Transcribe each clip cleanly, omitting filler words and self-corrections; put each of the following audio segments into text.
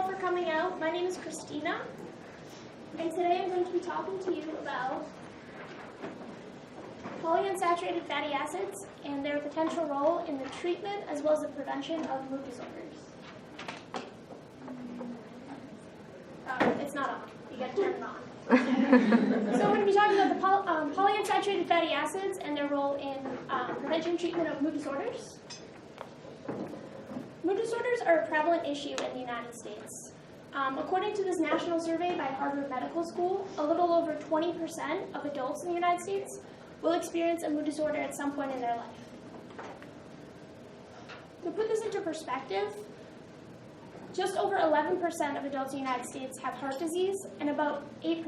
for coming out. My name is Christina, and today I'm going to be talking to you about polyunsaturated fatty acids and their potential role in the treatment as well as the prevention of mood disorders. It's not on. You got to turn it on. So we're going to be talking about the polyunsaturated fatty acids and their role in prevention and treatment of mood disorders. Mood disorders are a prevalent issue in the United States. According to this national survey by Harvard Medical School, a little over 20% of adults in the United States will experience a mood disorder at some point in their life. To put this into perspective, just over 11% of adults in the United States have heart disease, and about 8%,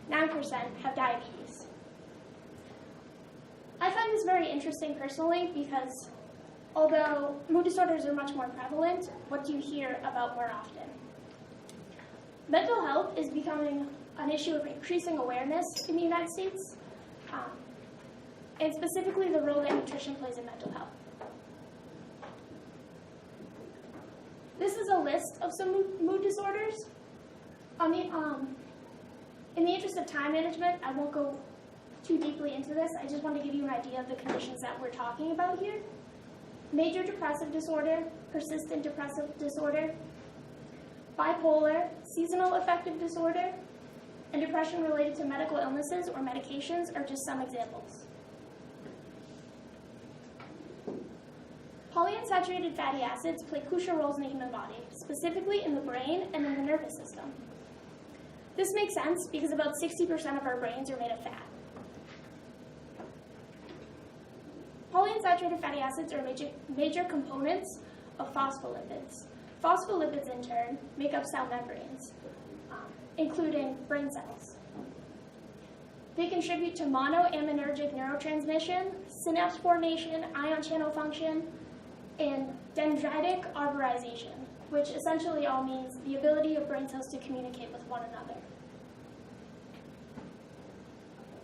9% have diabetes. I find this very interesting personally because although mood disorders are much more prevalent, what do you hear about more often? Mental health is becoming an issue of increasing awareness in the United States, and specifically the role that nutrition plays in mental health. This is a list of some mood disorders. In the interest of time management, I won't go too deeply into this. I just want to give you an idea of the conditions that we're talking about here. Major depressive disorder, persistent depressive disorder, bipolar, seasonal affective disorder, and depression related to medical illnesses or medications are just some examples. Polyunsaturated fatty acids play crucial roles in the human body, specifically in the brain and in the nervous system. This makes sense because about 60% of our brains are made of fat. Polyunsaturated fatty acids are major components of phospholipids. Phospholipids, in turn, make up cell membranes, including brain cells. They contribute to monoaminergic neurotransmission, synapse formation, ion channel function, and dendritic arborization, which essentially all means the ability of brain cells to communicate with one another.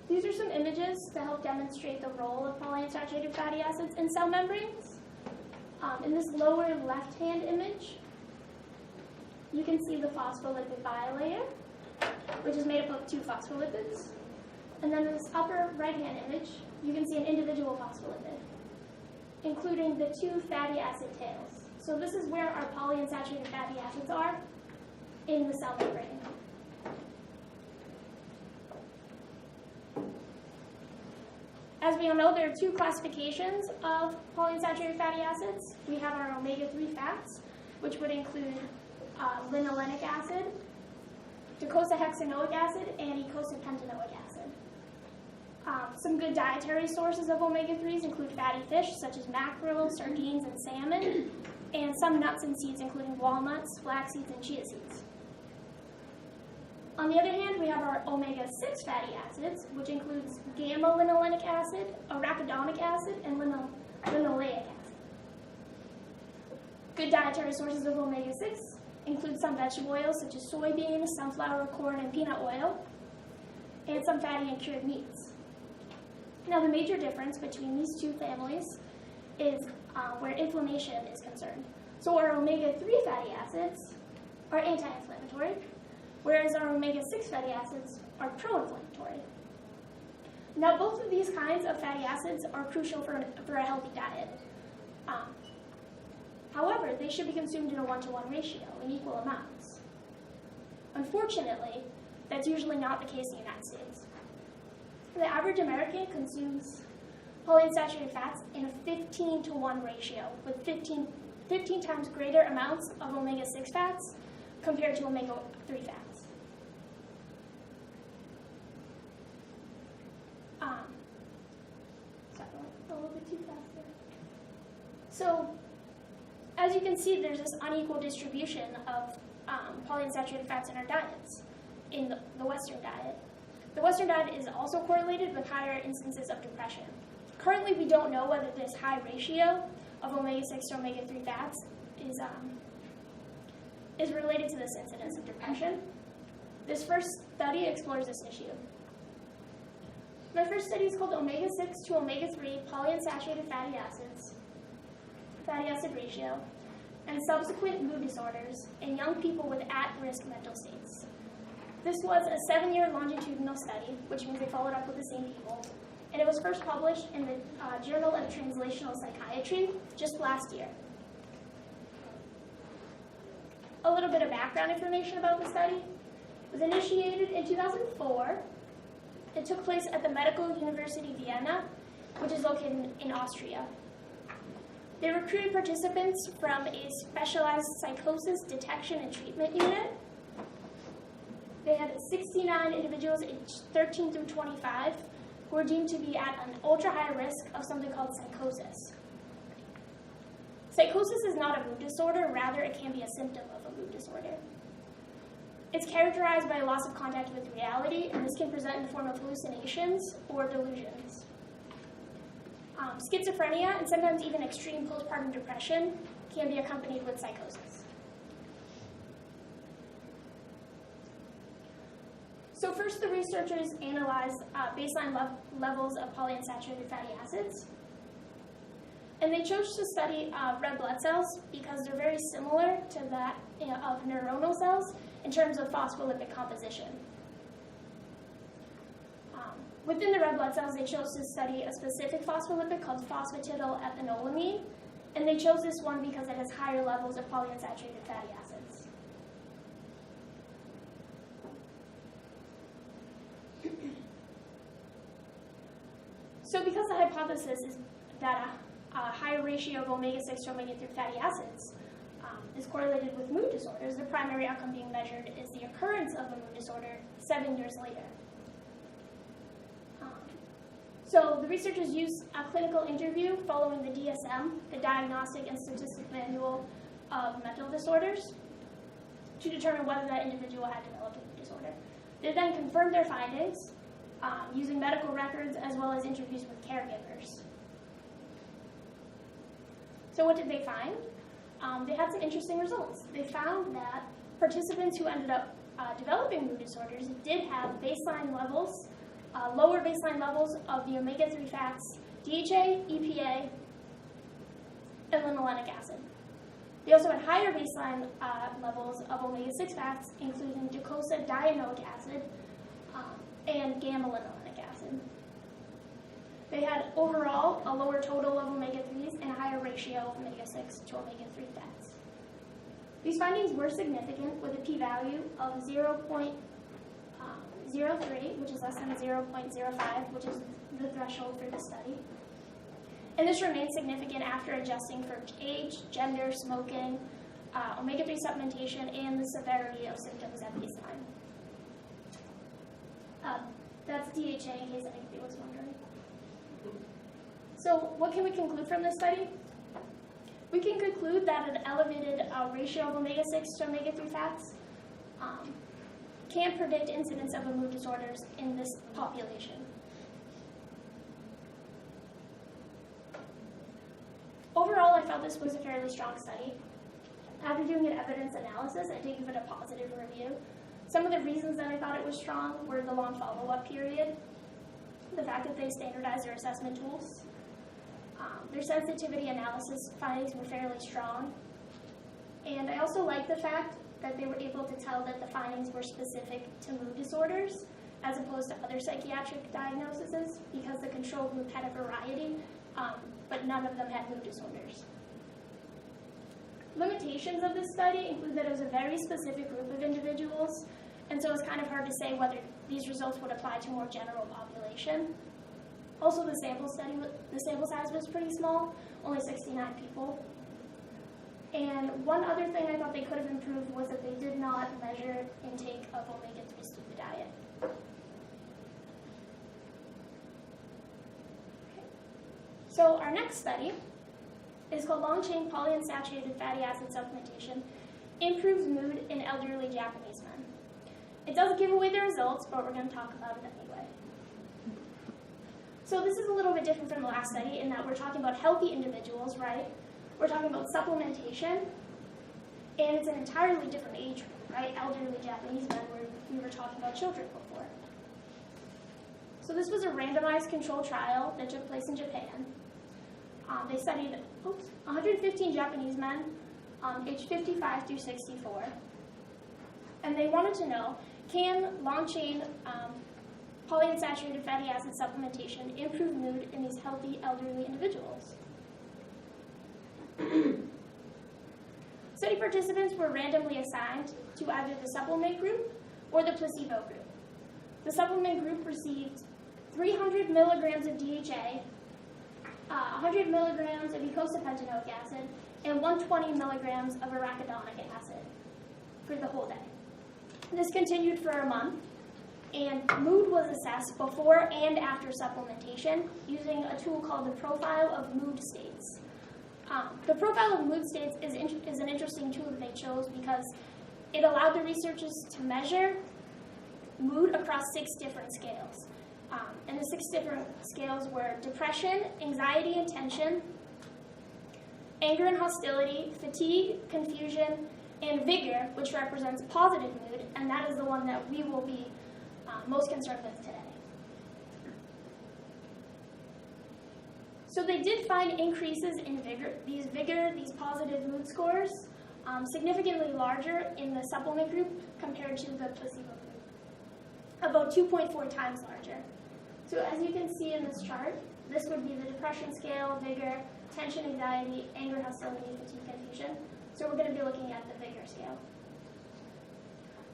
These are some images to help demonstrate the role of polyunsaturated fatty acids in cell membranes. In this lower left-hand image, you can see the phospholipid bilayer, which is made up of 2 phospholipids. And then in this upper right-hand image, you can see an individual phospholipid, including the 2 fatty acid tails. So this is where our polyunsaturated fatty acids are in the cell membrane. As we all know, there are 2 classifications of polyunsaturated fatty acids. We have our omega-3 fats, which would include linolenic acid, docosahexaenoic acid, and eicosapentaenoic acid. Some good dietary sources of omega-3s include fatty fish, such as mackerel, sardines, and salmon, and some nuts and seeds, including walnuts, flax seeds, and chia seeds. On the other hand, we have our omega-6 fatty acids, which includes gamma-linolenic acid, arachidonic acid, and linoleic acid. Good dietary sources of omega-6 include some vegetable oils, such as soybean, sunflower, corn, and peanut oil, and some fatty and cured meats. Now, the major difference between these 2 families is where inflammation is concerned. So our omega-3 fatty acids are anti-inflammatory, whereas our omega-6 fatty acids are pro-inflammatory. Now, both of these kinds of fatty acids are crucial for a healthy diet. However, they should be consumed in a 1-to-1 ratio in equal amounts. Unfortunately, that's usually not the case in the United States. The average American consumes polyunsaturated fats in a 15-to-1 ratio, with 15 times greater amounts of omega-6 fats compared to omega-3 fats. Sorry, a little bit too fast there. So, as you can see, there's this unequal distribution of polyunsaturated fats in our diets, in the Western diet. The Western diet is also correlated with higher instances of depression. Currently, we don't know whether this high ratio of omega-6 to omega-3 fats is related to this incidence of depression. This first study explores this issue. My first study is called omega-6 to omega-3 polyunsaturated fatty acid ratio, and subsequent mood disorders in young people with at-risk mental states. This was a 7-year longitudinal study, which means they followed up with the same people, and it was first published in the Journal of Translational Psychiatry just last year. A little bit of background information about the study. It was initiated in 2004. It took place at the Medical University Vienna, which is located in Austria. They recruited participants from a specialized psychosis detection and treatment unit. They had 69 individuals aged 13 through 25 who were deemed to be at an ultra-high risk of something called psychosis. Psychosis is not a mood disorder, rather it can be a symptom of a mood disorder. It's characterized by a loss of contact with reality, and this can present in the form of hallucinations or delusions. Schizophrenia and sometimes even extreme postpartum depression can be accompanied with psychosis. So first, the researchers analyzed baseline levels of polyunsaturated fatty acids. And they chose to study red blood cells because they're very similar to that of neuronal cells in terms of phospholipid composition. Within the red blood cells, they chose to study a specific phospholipid called phosphatidylethanolamine, and they chose this one because it has higher levels of polyunsaturated fatty acids. So because the hypothesis is that a higher ratio of omega-6 to omega-3 fatty acids is correlated with mood disorders, the primary outcome being measured is the occurrence of a mood disorder 7 years later. So the researchers used a clinical interview following the DSM, the Diagnostic and Statistical Manual of Mental Disorders, to determine whether that individual had developed a mood disorder. They then confirmed their findings using medical records as well as interviews with caregivers. So what did they find? They had some interesting results. They found that participants who ended up developing mood disorders did have baseline levels, lower baseline levels of the omega-3 fats, DHA, EPA, and linolenic acid. They also had higher baseline levels of omega-6 fats, including docosahexaenoic acid and gamma-linolenic acid. They had overall a lower total of omega-3s and a higher ratio of omega-6 to omega-3 fats. These findings were significant with a p-value of 0.03, which is less than 0.05, which is the threshold for the study. And this remains significant after adjusting for age, gender, smoking, omega-3 supplementation, and the severity of symptoms at baseline. That's DHA, in case anybody was wondering. So what can we conclude from this study? We can conclude that an elevated ratio of omega-6 to omega-3 fats can predict incidence of mood disorders in this population. Overall, I felt this was a fairly strong study. After doing an evidence analysis, I did give it a positive review. Some of the reasons that I thought it was strong were the long follow-up period, the fact that they standardized their assessment tools, their sensitivity analysis findings were fairly strong, and I also liked the fact that they were able to tell that the findings were specific to mood disorders as opposed to other psychiatric diagnoses, because the control group had a variety, but none of them had mood disorders. Limitations of this study include that it was a very specific group of individuals, and so it's kind of hard to say whether these results would apply to a more general population. Also, the sample size was pretty small, only 69 people. And one other thing I thought they could have improved was that they did not measure intake of omega-3s through the diet. Okay. So our next study is called Long-Chain Polyunsaturated Fatty Acid Supplementation Improves Mood in Elderly Japanese Men. It doesn't give away the results, but we're going to talk about it anyway. So this is a little bit different from the last study in that we're talking about healthy individuals, right? We're talking about supplementation, and it's an entirely different age group, right? Elderly Japanese men, where we were talking about children before. So this was a randomized controlled trial that took place in Japan. They studied 115 Japanese men age 55 through 64. And they wanted to know, can long-chain polyunsaturated fatty acid supplementation improve mood in these healthy elderly individuals? Study participants were randomly assigned to either the supplement group or the placebo group. The supplement group received 300 milligrams of DHA, 100 milligrams of eicosapentaenoic acid, and 120 milligrams of arachidonic acid for the whole day. This continued for a month, and mood was assessed before and after supplementation using a tool called the Profile of Mood States. The Profile of Mood States is an interesting tool that they chose because it allowed the researchers to measure mood across 6 different scales. And the 6 different scales were depression, anxiety and tension, anger and hostility, fatigue, confusion, and vigor, which represents positive mood, and that is the one that we will be most concerned with today. So they did find increases in vigor, these positive mood scores, significantly larger in the supplement group compared to the placebo group, about 2.4 times larger. So as you can see in this chart, this would be the depression scale, vigor, tension, anxiety, anger, hostility, fatigue, confusion. So we're going to be looking at the vigor scale.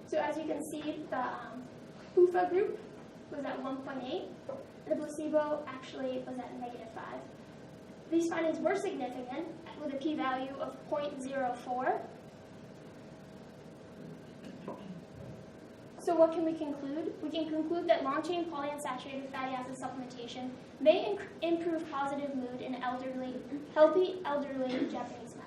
So as you can see, the PUFA group was at 1.8. The placebo actually was at -5. These findings were significant with a p-value of 0.04. So what can we conclude? We can conclude that long-chain polyunsaturated fatty acid supplementation may improve positive mood in healthy elderly Japanese men.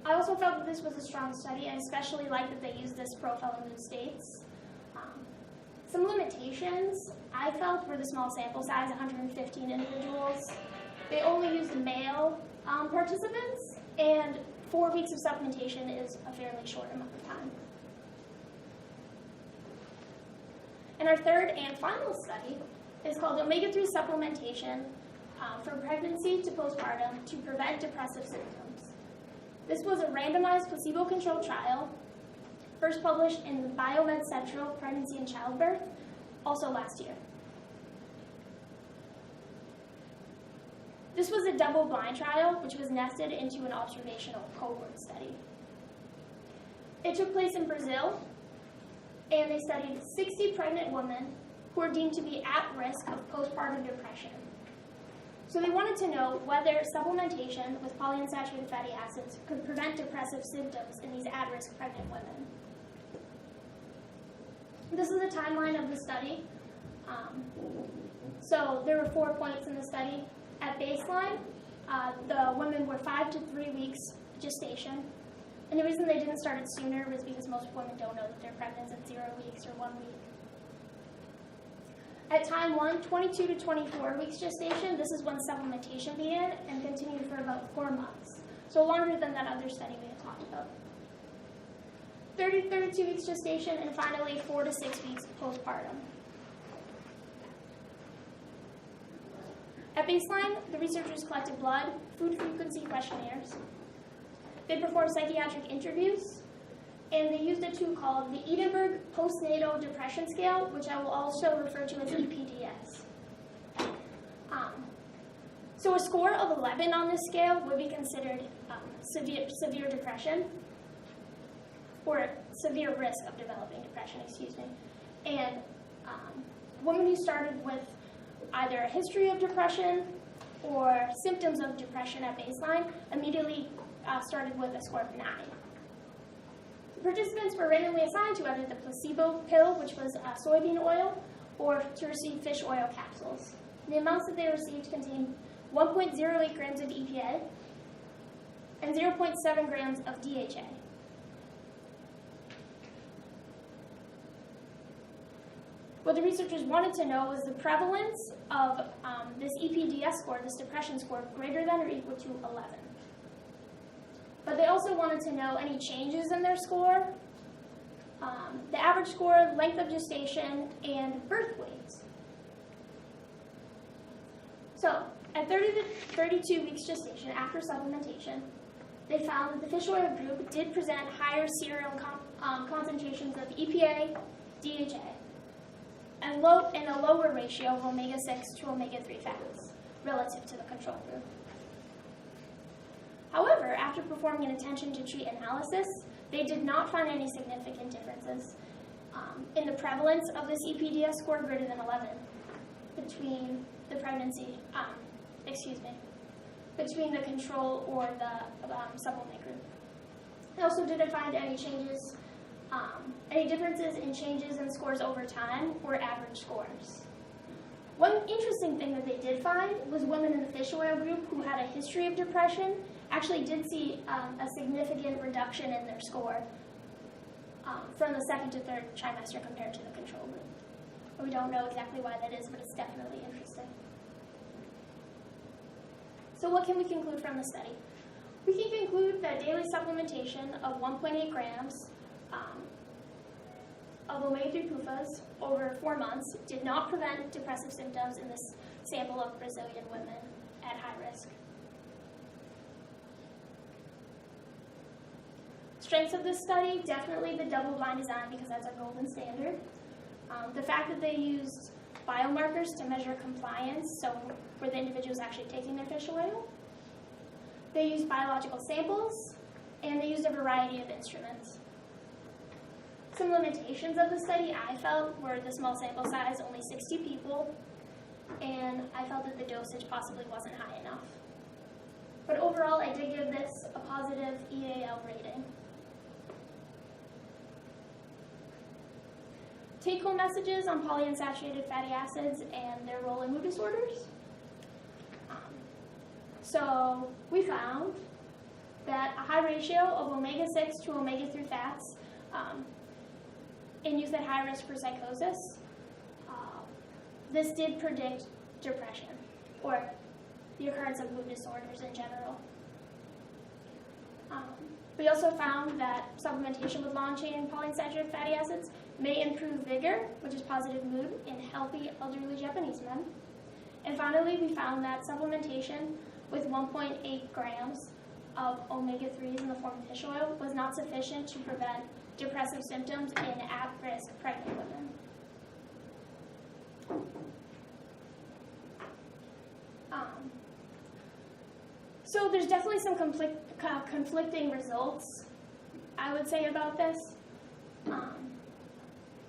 I also felt that this was a strong study. I especially like that they used this profile of mood states. Some limitations I felt were the small sample size, 115 individuals. They only used male participants, and 4 weeks of supplementation is a fairly short amount of time. And our third and final study is called omega-3 supplementation from pregnancy to postpartum to prevent depressive symptoms. This was a randomized placebo-controlled trial, first published in the Biomed Central Pregnancy and Childbirth, also last year. This was a double-blind trial, which was nested into an observational cohort study. It took place in Brazil, and they studied 60 pregnant women who were deemed to be at risk of postpartum depression. So they wanted to know whether supplementation with polyunsaturated fatty acids could prevent depressive symptoms in these at-risk pregnant women. This is a timeline of the study. So there were 4 points in the study. At baseline, the women were 5 to 3 weeks gestation. And the reason they didn't start it sooner was because most women don't know that they're pregnant at 0 weeks or 1 week. At time 1, 22 to 24 weeks gestation, this is when supplementation began and continued for about 4 months. So longer than that other study we had talked about. 32 weeks gestation, and finally 4 to 6 weeks postpartum. At baseline, the researchers collected blood, food frequency questionnaires. They performed psychiatric interviews, and they used a tool called the Edinburgh Postnatal Depression Scale, which I will also refer to as EPDS. So a score of 11 on this scale would be considered severe depression, or severe risk of developing depression, excuse me. And women who started with either a history of depression or symptoms of depression at baseline immediately started with a score of 9. Participants were randomly assigned to either the placebo pill, which was soybean oil, or to receive fish oil capsules. The amounts that they received contained 1.08 grams of EPA and 0.7 grams of DHA. What the researchers wanted to know was the prevalence of this EPDS score, this depression score, greater than or equal to 11. But they also wanted to know any changes in their score, the average score, length of gestation, and birth weight. So, at 30 to 32 weeks gestation after supplementation, they found that the fish oil group did present higher serum concentrations of EPA, DHA, and a lower ratio of omega-6 to omega-3 fats relative to the control group. However, after performing an intention-to-treat analysis, they did not find any significant differences in the prevalence of this EPDS score greater than 11 between the between the control or the supplement group. They also didn't find any changes, any differences in changes in scores over time or average scores. One interesting thing that they did find was women in the fish oil group who had a history of depression actually did see a significant reduction in their score from the second to third trimester compared to the control group. We don't know exactly why that is, but it's definitely interesting. So what can we conclude from the study? We can conclude that daily supplementation of 1.8 grams of omega-3 PUFAs over 4 months did not prevent depressive symptoms in this sample of Brazilian women at high risk. Strengths of this study, definitely the double-blind design because that's our golden standard. The fact that they used biomarkers to measure compliance, so for the individuals actually taking their fish oil. They used biological samples, and they used a variety of instruments. Some limitations of the study I felt were the small sample size, only 60 people, and I felt that the dosage possibly wasn't high enough. But overall, I did give this a positive EAL rating. Take-home messages on polyunsaturated fatty acids and their role in mood disorders. So we found that a high ratio of omega-6 to omega-3 fats in youth at high risk for psychosis, this did predict depression or the occurrence of mood disorders in general. We also found that supplementation with long-chain polyunsaturated fatty acids may improve vigor, which is positive mood, in healthy elderly Japanese men. And finally, we found that supplementation with 1.8 grams of omega-3s in the form of fish oil was not sufficient to prevent depressive symptoms in at-risk pregnant women. So there's definitely some conflicting results, I would say, about this.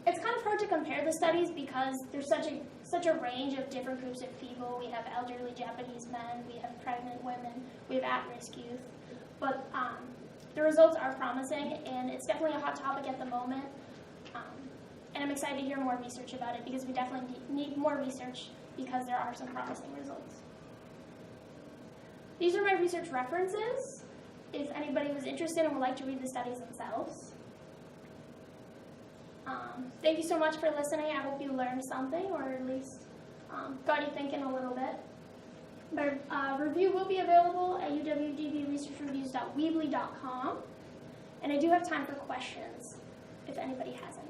It's kind of hard to compare the studies because there's such a range of different groups of people. We have elderly Japanese men, we have pregnant women, we have at-risk youth. But the results are promising, and it's definitely a hot topic at the moment. And I'm excited to hear more research about it because we definitely need more research because there are some promising results. These are my research references, if anybody was interested and would like to read the studies themselves. Thank you so much for listening. I hope you learned something, or at least got you thinking a little bit. My review will be available at uwdbresearchreviews.weebly.com, and I do have time for questions, if anybody has any.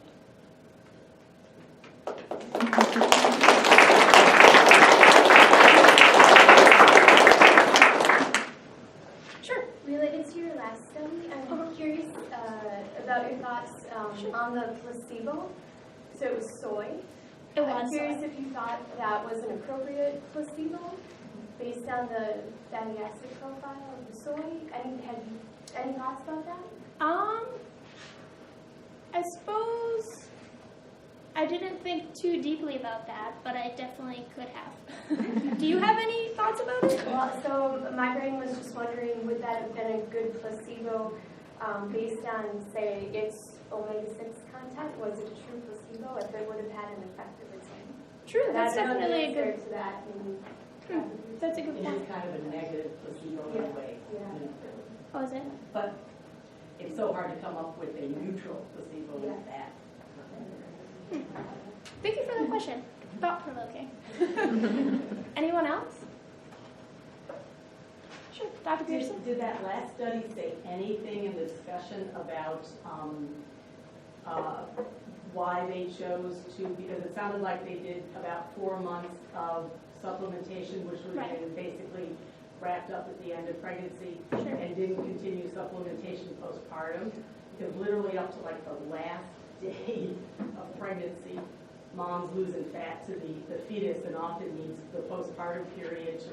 Related to your last study, I'm curious about your thoughts on the placebo. So it was soy. I'm curious if you thought that was an appropriate placebo based on the fatty acid profile of the soy. Have you any thoughts about that? I suppose I didn't think too deeply about that, but I definitely could have. Do you have any thoughts about it? Well, so my brain was just wondering, would that have been a good placebo based on, say, its omega-6 content? Was it a true placebo if it would have had an effect of its own? True, that's definitely a good... to that. That's a good point. It is kind of a negative placebo in a way. Yeah. Oh, is it? But it's so hard to come up with a neutral placebo with that. Thank you for the question. Thought-provoking. Anyone else? Sure, Dr. Pearson? Did that last study say anything in the discussion about why they chose to, because it sounded like they did about 4 months of supplementation, which was Right. basically wrapped up at the end of pregnancy, Sure. and didn't continue supplementation postpartum, because literally up to like the last day of pregnancy, mom's losing fat to the fetus, and often needs the postpartum period to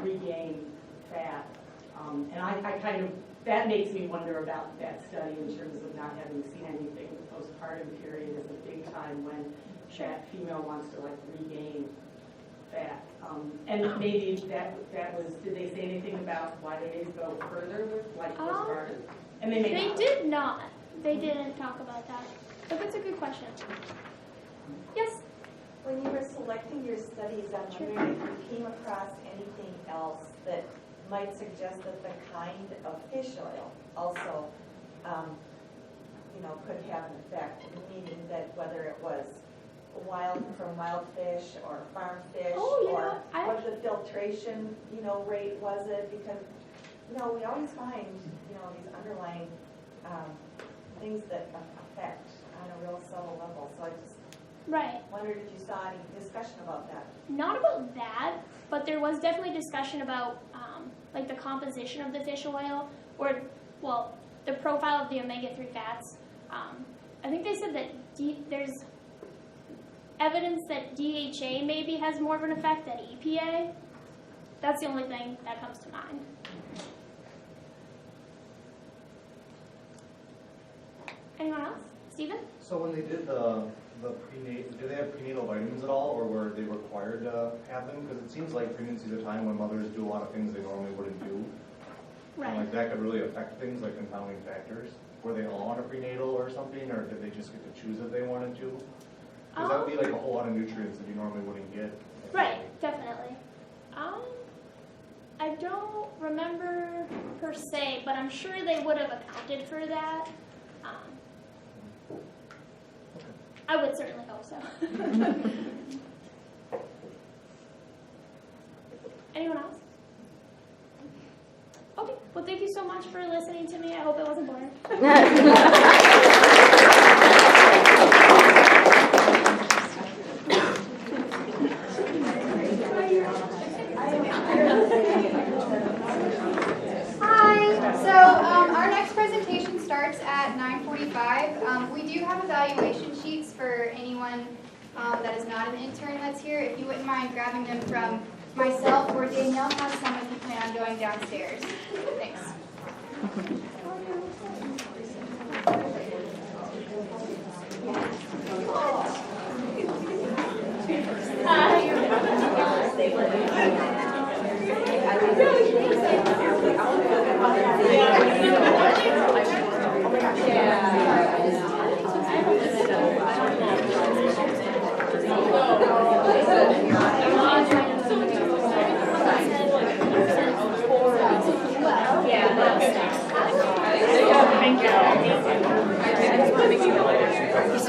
regain fat. And I kind of, that makes me wonder about that study in terms of not having seen anything. The postpartum period is a big time when that female wants to like regain fat. And maybe that was, did they say anything about why they didn't go further with like postpartum? And they may They not. did not. They didn't talk about that. But that's a good question. Yes? When you were selecting your studies, I'm wondering if you came across anything else that might suggest that the kind of fish oil also, could have an effect, meaning that whether it was from wild fish or farm fish, or what the filtration, rate was it? Because, we always find, these underlying things that affect on a real subtle level. So I just wondered if you saw any discussion about that. Not about that, but there was definitely discussion about like the composition of the fish oil, or, well, the profile of the omega-3 fats. I think they said that there's evidence that DHA maybe has more of an effect than EPA. That's the only thing that comes to mind. Anyone else? Stephen? So when they did the prenatal, did they have prenatal vitamins at all, or were they required to have them? Because it seems like pregnancy is a time when mothers do a lot of things they normally wouldn't do. Right. And like that could really affect things like confounding factors. Were they all on a prenatal or something, or did they just get to choose if they wanted to? Because that would be like a whole lot of nutrients that you normally wouldn't get. Right, definitely. I don't remember per se, but I'm sure they would have accounted for that. I would certainly hope so. Anyone else? Okay, well, thank you so much for listening to me. I hope it wasn't boring. Our next presentation starts at 9:45. We do have evaluation sheets for anyone that is not an intern that's here. If you wouldn't mind grabbing them from myself, or Danielle has some if you plan on going downstairs. Thanks.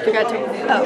Forgot to. Oh.